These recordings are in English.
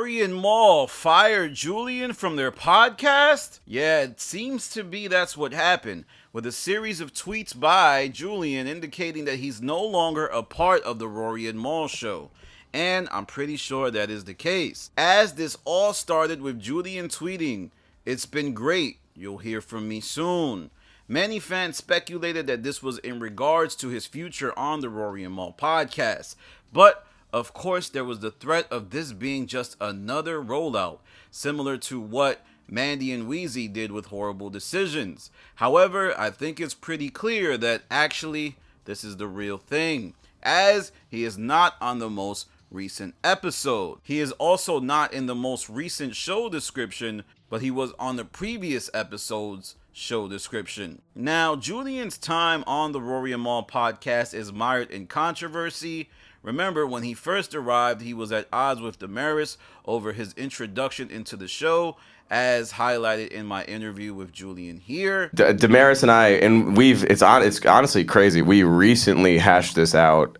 Rory and Mal fire Julian from their podcast? Yeah, it seems to be that's what happened, with a series of tweets by Julian indicating that he's no longer a part of the Rory and Mal show. And I'm pretty sure that is the case. As this all started with Julian tweeting, "It's been great. You'll hear from me soon." Many fans speculated that this was in regards to his future on the Rory and Mal podcast. But of course, there was the threat of this being just another rollout, similar to what Mandy and Weezy did with Horrible Decisions. However, I think it's pretty clear that actually this is the real thing, as he is not on the most recent episode. He is also not in the most recent show description, but he was on the previous episode's show description. Now, Julian's time on the Rory and Mal podcast is mired in controversy. Remember, when he first arrived, he was at odds with Damaris over his introduction into the show, as highlighted in my interview with Julian here. Damaris and I, and it's honestly crazy. We recently hashed this out,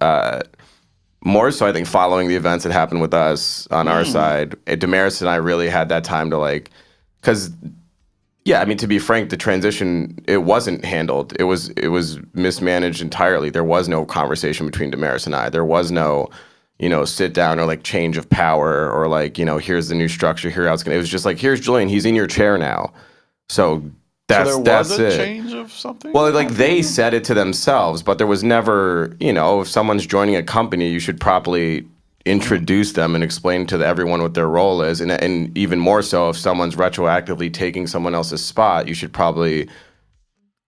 more so I think following the events that happened with us on our side. Damaris and I really had that time to because yeah, I mean, to be frank, the transition, it wasn't handled. It was mismanaged entirely. There was no conversation between Damaris and I. There was no, sit down or change of power or here's the new structure, here how it's gonna. It was just here's Julian, he's in your chair now. So that's a it. Change of something? Well, they said it to themselves, but there was never, if someone's joining a company, you should properly introduce them and explain to everyone what their role is, and even more so if someone's retroactively taking someone else's spot, you should probably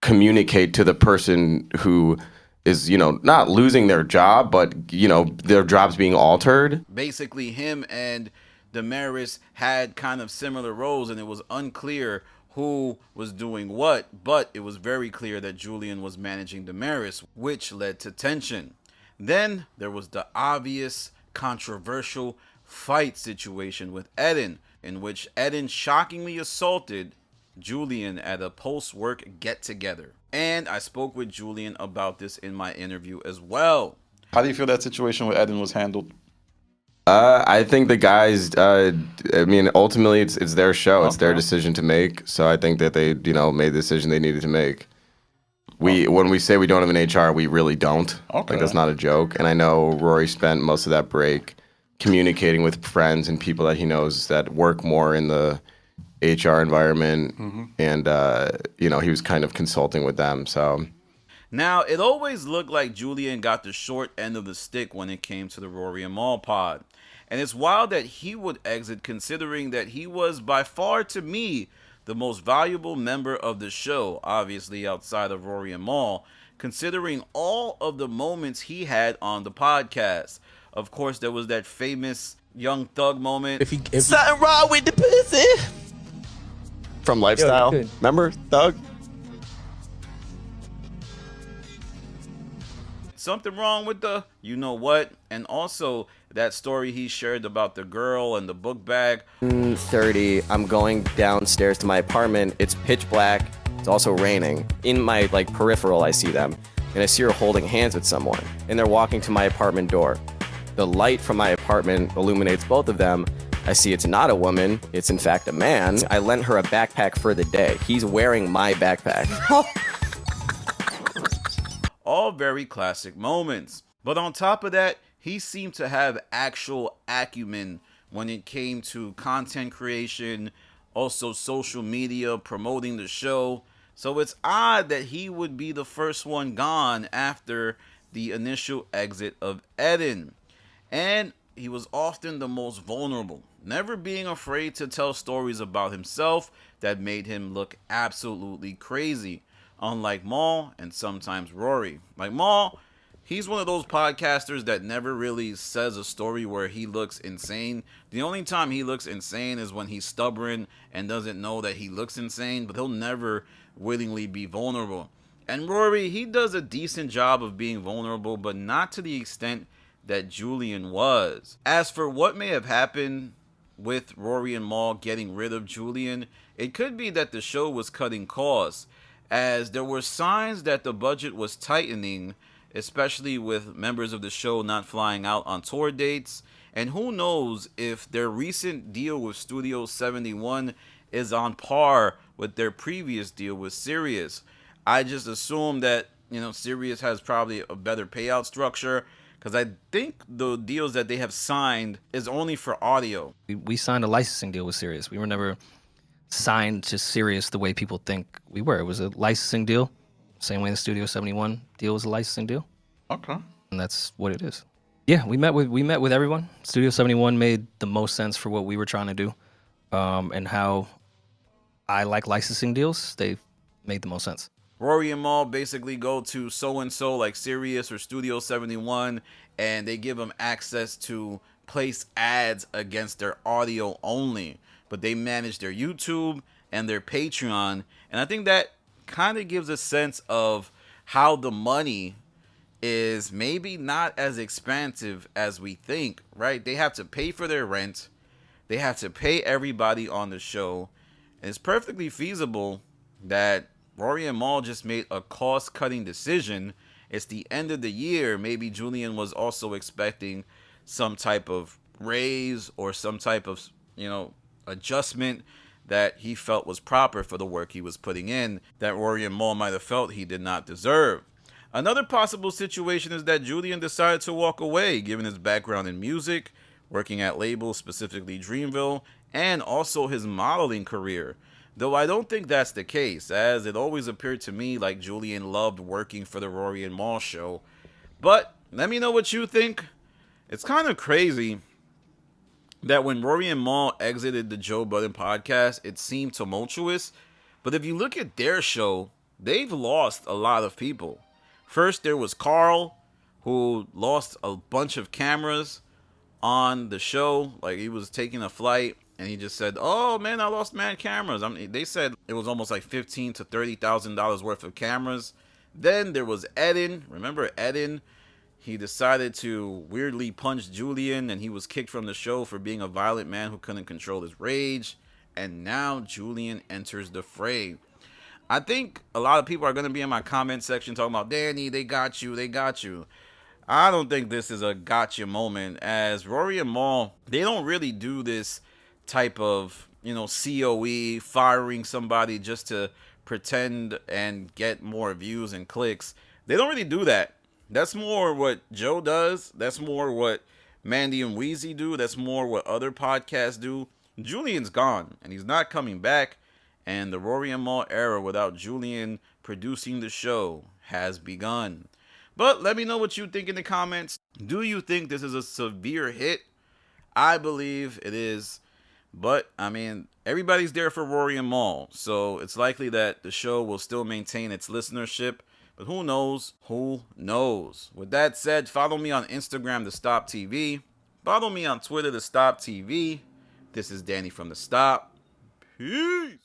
communicate to the person who is not losing their job, but their job's being altered. Basically, him and Damaris had kind of similar roles, and it was unclear who was doing what, but it was very clear that Julian was managing Damaris, which led to tension. Then there was the obvious controversial fight situation with Eddin, in which Eddin shockingly assaulted Julian at a post-work get-together. And I spoke with Julian about this in my interview as well. How do you feel that situation with Eddin was handled? I think the guys, ultimately it's their show. It's their decision to make. So I think that they, made the decision they needed to make. When we say we don't have an HR, we really don't. Okay. That's not a joke. And I know Rory spent most of that break communicating with friends and people that he knows that work more in the HR environment. And, he was kind of consulting with them. So now, it always looked like Julian got the short end of the stick when it came to the Rory and Mal pod. And it's wild that he would exit, considering that he was by far, to me, the most valuable member of the show, obviously outside of Rory and Mal, considering all of the moments he had on the podcast. Of course, there was that famous Young Thug moment. Something wrong with the pussy. From Lifestyle, remember Thug? Something wrong with the you know what, and also that story he shared about the girl and the book bag. 30, I'm going downstairs to my apartment. It's pitch black. It's also raining. In my peripheral, I see them, and I see her holding hands with someone, and they're walking to my apartment door. The light from my apartment illuminates both of them. I see it's not a woman. It's in fact a man. I lent her a backpack for the day. He's wearing my backpack. All very classic moments. But on top of that, he seemed to have actual acumen when it came to content creation, also social media, promoting the show. So it's odd that he would be the first one gone after the initial exit of Eddin. And he was often the most vulnerable, never being afraid to tell stories about himself that made him look absolutely crazy. Unlike Mal and sometimes Rory. Like Mal, he's one of those podcasters that never really says a story where he looks insane. The only time he looks insane is when he's stubborn and doesn't know that he looks insane, but he'll never willingly be vulnerable. And Rory, he does a decent job of being vulnerable, but not to the extent that Julian was. As for what may have happened with Rory and Mal getting rid of Julian, it could be that the show was cutting costs, as there were signs that the budget was tightening, especially with members of the show not flying out on tour dates, And who knows if their recent deal with Studio 71 is on par with their previous deal with Sirius. I just assume that, Sirius has probably a better payout structure, because I think the deals that they have signed is only for audio. We signed a licensing deal with Sirius. We were never signed to Sirius the way people think we were. It was a licensing deal, same way the Studio 71 deal was a licensing deal, Okay. and that's what it is. Yeah, we met with everyone. Studio 71 made the most sense for what we were trying to do, and how I like licensing deals. They made the most sense. Rory and Mal basically go to so-and-so like Sirius or Studio 71, and they give them access to place ads against their audio only. But they manage their YouTube and their Patreon. And I think that kind of gives a sense of how the money is maybe not as expansive as we think, right? They have to pay for their rent. They have to pay everybody on the show. And it's perfectly feasible that Rory and Mal just made a cost-cutting decision. It's the end of the year. Maybe Julian was also expecting some type of raise or some type of, adjustment that he felt was proper for the work he was putting in, that Rory and Mal might have felt he did not deserve. Another possible situation is that Julian decided to walk away, given his background in music, working at labels, specifically Dreamville, and also his modeling career. Though I don't think that's the case, as it always appeared to me like Julian loved working for the Rory and Mal show. But let me know what you think. It's kind of crazy that when Rory and Mal exited the Joe Budden podcast, it seemed tumultuous. But if you look at their show, they've lost a lot of people. First, there was Carl, who lost a bunch of cameras on the show. Like, he was taking a flight, and he just said, "Oh man, I lost mad cameras." They said it was almost like $15,000 to $30,000 worth of cameras. Then there was Eddin. Remember Eddin? He decided to weirdly punch Julian, and he was kicked from the show for being a violent man who couldn't control his rage. And now Julian enters the fray. I think a lot of people are going to be in my comment section talking about, "Danny, they got you, they got you." I don't think this is a gotcha moment, as Rory and Mal, they don't really do this type of, COE, firing somebody just to pretend and get more views and clicks. They don't really do that. That's more what Joe does. That's more what Mandy and Weezy do. That's more what other podcasts do. Julian's gone, and he's not coming back. And the Rory and Mal era without Julian producing the show has begun. But let me know what you think in the comments. Do you think this is a severe hit? I believe it is. But, everybody's there for Rory and Mal. So it's likely that the show will still maintain its listenership. But who knows? Who knows? With that said, follow me on Instagram, The Stop TV. Follow me on Twitter, The Stop TV. This is Danny from The Stop. Peace.